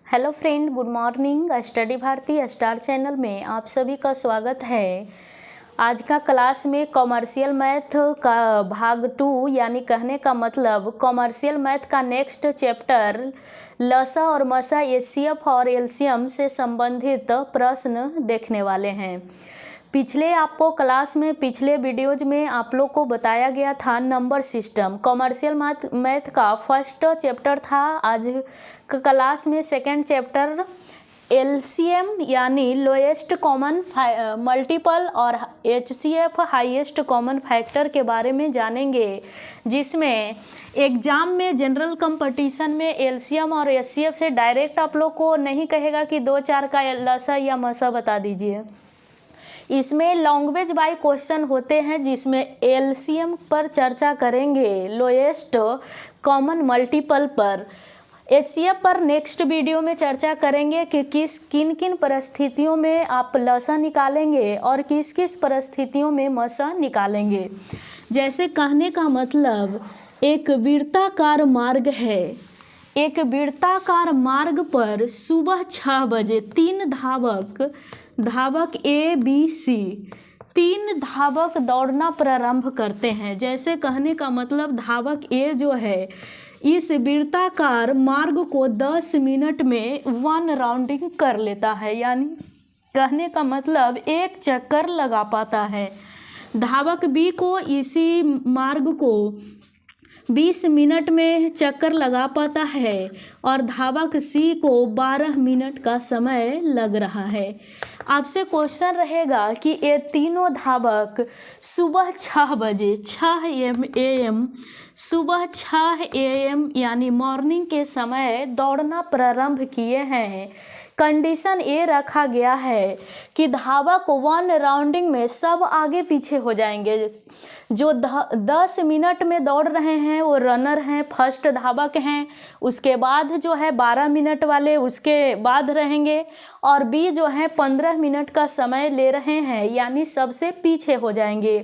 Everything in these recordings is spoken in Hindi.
Hello friend, good morning. Study Bharati star channel में आप सभी का स्वागत है। आज का क्लास में कॉमर्शियल मैथ का भाग 2 यानी कहने का मतलब कॉमर्शियल मैथ का नेक्स्ट चैप्टर लसा और मसा एचसीएफ और एलसीएम से संबंधित प्रश्न देखने वाले हैं। पिछले आपको क्लास में पिछले वीडियोज में आप लोग को बताया गया था नंबर सिस्टम। कॉमर्शियल मैथ का फर्स्ट चैप्टर था। आज क्लास में सेकंड चैप्टर एलसीएम यानी लोएस्ट कॉमन मल्टीपल और एचसीएफ हाईएस्ट कॉमन फैक्टर के बारे में जानेंगे, जिसमें एग्जाम में जनरल कंपटीशन में एलसीएम और एचसीएफ से डायरेक्ट आप लोग को नहीं कहेगा कि 2-4 का लसा या मसा बता दीजिए। इसमें लैंग्वेज बाय क्वेश्चन होते हैं, जिसमें एलसीएम पर चर्चा करेंगे, लोएस्ट कॉमन मल्टीपल पर। एचसीएफ पर नेक्स्ट वीडियो में चर्चा करेंगे कि किन किन परिस्थितियों में आप लसा निकालेंगे और किस किस परिस्थितियों में मसा निकालेंगे। जैसे कहने का मतलब एक वृत्ताकार मार्ग है। एक वृत्ताकार मार्ग पर सुबह 6 बजे 3 धावक ए बी सी 3 धावक दौड़ना प्रारंभ करते हैं। जैसे कहने का मतलब धावक ए जो है इस वृत्ताकार मार्ग को 10 मिनट में 1 राउंडिंग कर लेता है, यानी कहने का मतलब एक चक्कर लगा पाता है। धावक बी को इसी मार्ग को 20 मिनट में चक्कर लगा पाता है और धावक सी को 12 मिनट का समय लग रहा है। आपसे क्वेश्चन रहेगा कि ये तीनों धावक सुबह 6 बजे 6 AM सुबह 6 AM यानी मॉर्निंग के समय दौड़ना प्रारंभ किए हैं। कंडीशन ये रखा गया है कि धावक 1 राउंडिंग में सब आगे पीछे हो जाएंगे। जो 10 मिनट में दौड़ रहे हैं वो रनर हैं, फर्स्ट धावक हैं। उसके बाद जो है 12 मिनट वाले उसके बाद रहेंगे और बी जो है 15 मिनट का समय ले रहे हैं, यानी सबसे पीछे हो जाएंगे।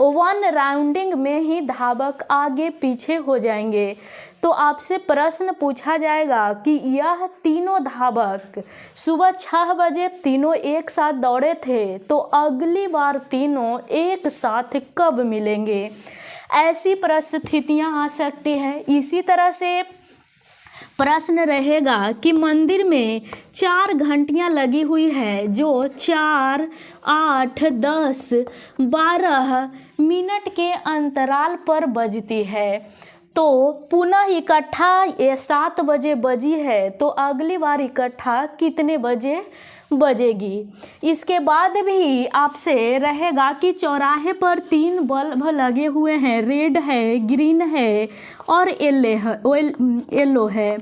1 राउंडिंग में ही धावक आगे पीछे हो जाएंगे। तो आपसे प्रश्न पूछा जाएगा कि यह तीनों धावक सुबह 6 बजे तीनों एक साथ दौड़े थे, तो अगली बार तीनों एक साथ कब मिलेंगे। ऐसी परिस्थितियां आ सकती हैं। इसी तरह से प्रश्न रहेगा कि मंदिर में 4 घंटियां लगी हुई है, जो 4, 8, 10, 12 मिनट के अंतराल पर बजती है। तो पुनः इकट्ठा ये 7 बजे बजी है, तो अगली बार इकट्ठा कितने बजे बजेगी। इसके बाद भी आपसे रहेगा कि चौराहे पर 3 बल्ब लगे हुए हैं, रेड है, ग्रीन है और येलो है।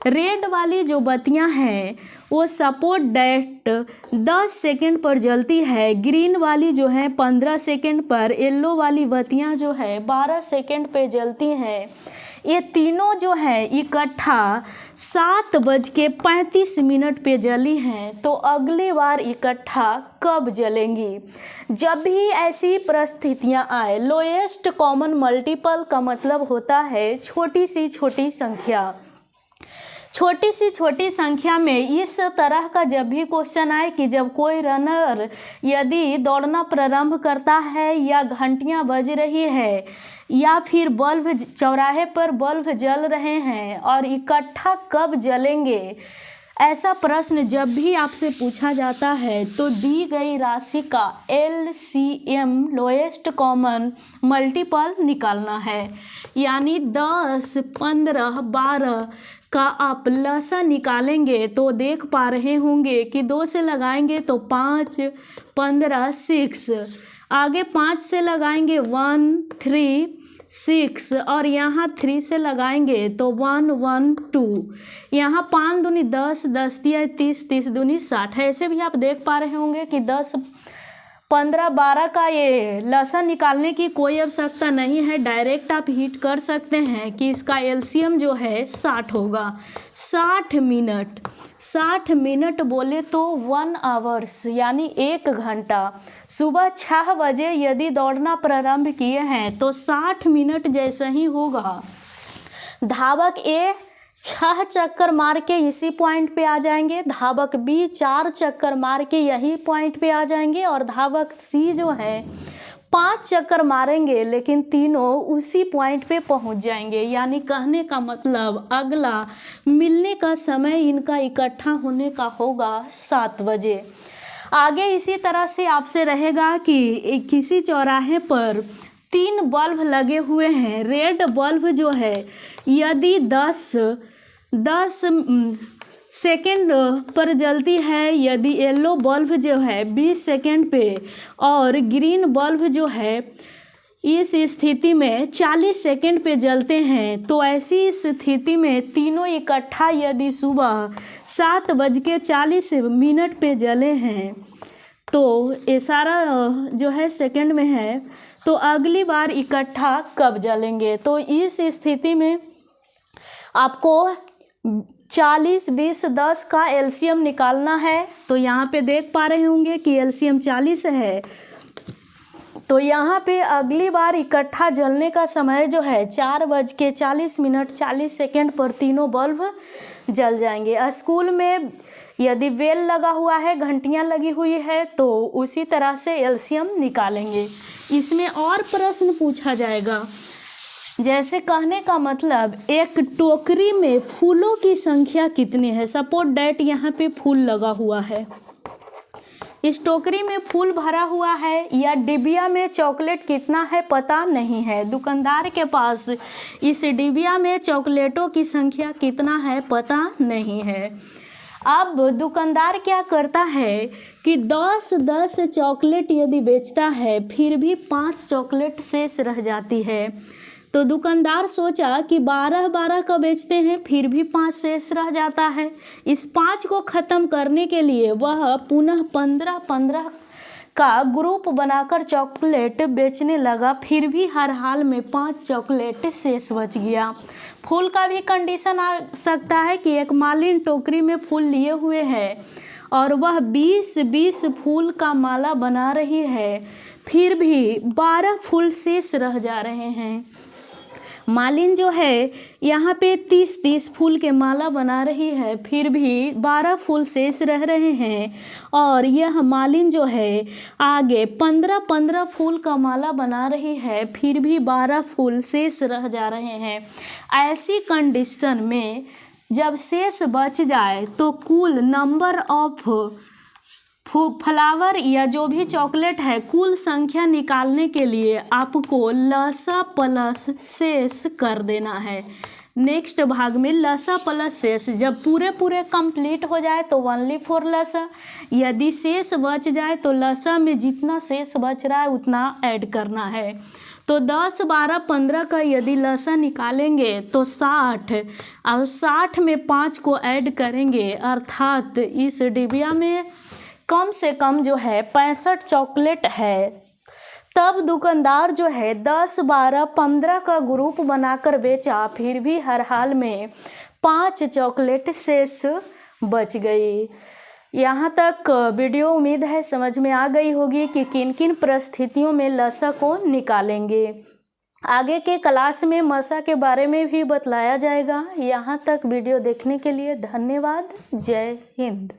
रेड वाली जो बत्तियां हैं वो सपोर्ट डेट 10 सेकंड पर जलती है, ग्रीन वाली जो है 15 सेकंड पर, येलो वाली बत्तियां जो है 12 सेकंड पे जलती हैं। ये तीनों जो है इकट्ठा 7:35 पे जली हैं, तो अगली बार इकट्ठा कब जलेंगी। जब भी ऐसी परिस्थितियां आए, लोएस्ट कॉमन मल्टीपल का मतलब होता है छोटी सी छोटी संख्या। छोटी सी छोटी संख्या में इस तरह का जब भी क्वेश्चन आए कि जब कोई रनर यदि दौड़ना प्रारंभ करता है या घंटियां बज रही है या फिर बल्ब चौराहे पर बल्ब जल रहे हैं और इकट्ठा कब जलेंगे, ऐसा प्रश्न जब भी आपसे पूछा जाता है तो दी गई राशि का एलसीएम लोएस्ट कॉमन मल्टीपल निकालना है। यानी 10, 15, 12 का आप लसा निकालेंगे तो देख पा रहे होंगे कि 2 से लगाएंगे तो 5, 15, 6, आगे 5 से लगाएंगे 1, 3, 6 और यहाँ 3 से लगाएंगे तो 1, 1, 2, यहाँ 5 दूनी 10, 10 दिया 30, 30 दूनी 60। ऐसे भी आप देख पा रहे होंगे कि 10, 15, 12 का ये लसा निकालने की कोई आवश्यकता नहीं है, डायरेक्ट आप हिट कर सकते हैं कि इसका एलसीएम जो है 60 होगा। 60 मिनट बोले तो 1 आवर्स यानी 1 घंटा। सुबह 6 बजे यदि दौड़ना प्रारंभ किए हैं तो 60 मिनट जैसे ही होगा, धावक ए 6 चक्कर मार के इसी पॉइंट पे आ जाएंगे, धावक बी 4 चक्कर मार के यही पॉइंट पे आ जाएंगे, और धावक सी जो है 5 चक्कर मारेंगे लेकिन तीनों उसी पॉइंट पे पहुंच जाएंगे। यानी कहने का मतलब अगला मिलने का समय इनका इकट्ठा होने का होगा 7 बजे। आगे इसी तरह से आपसे रहेगा कि किसी चौराहे पर 3 बल्ब लगे हुए हैं। रेड बल्ब जो है यदि 10 सेकेंड पर जलती है, यदि येलो बल्ब जो है 20 सेकेंड पे, और ग्रीन बल्ब जो है इस स्थिति में 40 सेकेंड पे जलते हैं, तो ऐसी स्थिति में तीनों इकट्ठा यदि सुबह 7:40 पे जले हैं, तो ये सारा जो है सेकेंड में है, तो अगली बार इकट्ठा कब जलेंगे। तो इस स्थिति में आपको 40, 20, 10 का एलसीएम निकालना है। तो यहाँ पे देख पा रहे होंगे कि एलसीएम 40 है, तो यहाँ पे अगली बार इकट्ठा जलने का समय जो है 4:40 40 सेकेंड पर तीनों बल्ब जल जाएंगे। स्कूल में यदि बेल लगा हुआ है, घंटियाँ लगी हुई है, तो उसी तरह से एलसीएम निकालेंगे। इसमें और प्रश्न पूछा जाएगा, जैसे कहने का मतलब एक टोकरी में फूलों की संख्या कितनी है। सपोज डैट यहाँ पे फूल लगा हुआ है, इस टोकरी में फूल भरा हुआ है, या डिबिया में चॉकलेट कितना है पता नहीं है। दुकानदार के पास इस डिबिया में चॉकलेटों की संख्या कितना है पता नहीं है। अब दुकानदार क्या करता है कि 10 चॉकलेट यदि बेचता है, फिर भी 5 चॉकलेट शेष रह जाती है, तो दुकानदार सोचा कि 12 का बेचते हैं, फिर भी 5 शेष रह जाता है। इस 5 को ख़त्म करने के लिए वह पुनः 15 का ग्रुप बनाकर चॉकलेट बेचने लगा, फिर भी हर हाल में 5 चॉकलेट शेष बच गया। फूल का भी कंडीशन आ सकता है कि एक मालिन टोकरी में फूल लिए हुए है और वह 20 फूल का माला बना रही है, फिर भी 12 फूल शेष रह जा रहे हैं। मालिन जो है यहाँ पे 30 फूल के माला बना रही है, फिर भी 12 फूल शेष रह रहे हैं, और यह मालिन जो है आगे 15 फूल का माला बना रही है, फिर भी 12 फूल शेष रह जा रहे हैं। ऐसी कंडीशन में जब शेष बच जाए तो कुल नंबर ऑफ फ्लावर या जो भी चॉकलेट है, कुल संख्या निकालने के लिए आपको लसा प्लस शेष कर देना है। नेक्स्ट भाग में लसा प्लस शेष जब पूरे कंप्लीट हो जाए तो ओनली फॉर लसा, यदि शेष बच जाए तो लसा में जितना शेष बच रहा है उतना ऐड करना है। तो 10, 12, 15 का यदि लसा निकालेंगे तो 60, और 60 में 5 को ऐड करेंगे, अर्थात इस डिबिया में कम से कम जो है 65 चॉकलेट है। तब दुकानदार जो है 10, 12, 15 का ग्रुप बनाकर बेचा, फिर भी हर हाल में 5 चॉकलेट शेष बच गई। यहाँ तक वीडियो उम्मीद है समझ में आ गई होगी कि किन किन परिस्थितियों में लसा को निकालेंगे। आगे के क्लास में मसा के बारे में भी बतलाया जाएगा। यहाँ तक वीडियो देखने के लिए धन्यवाद। जय हिंद।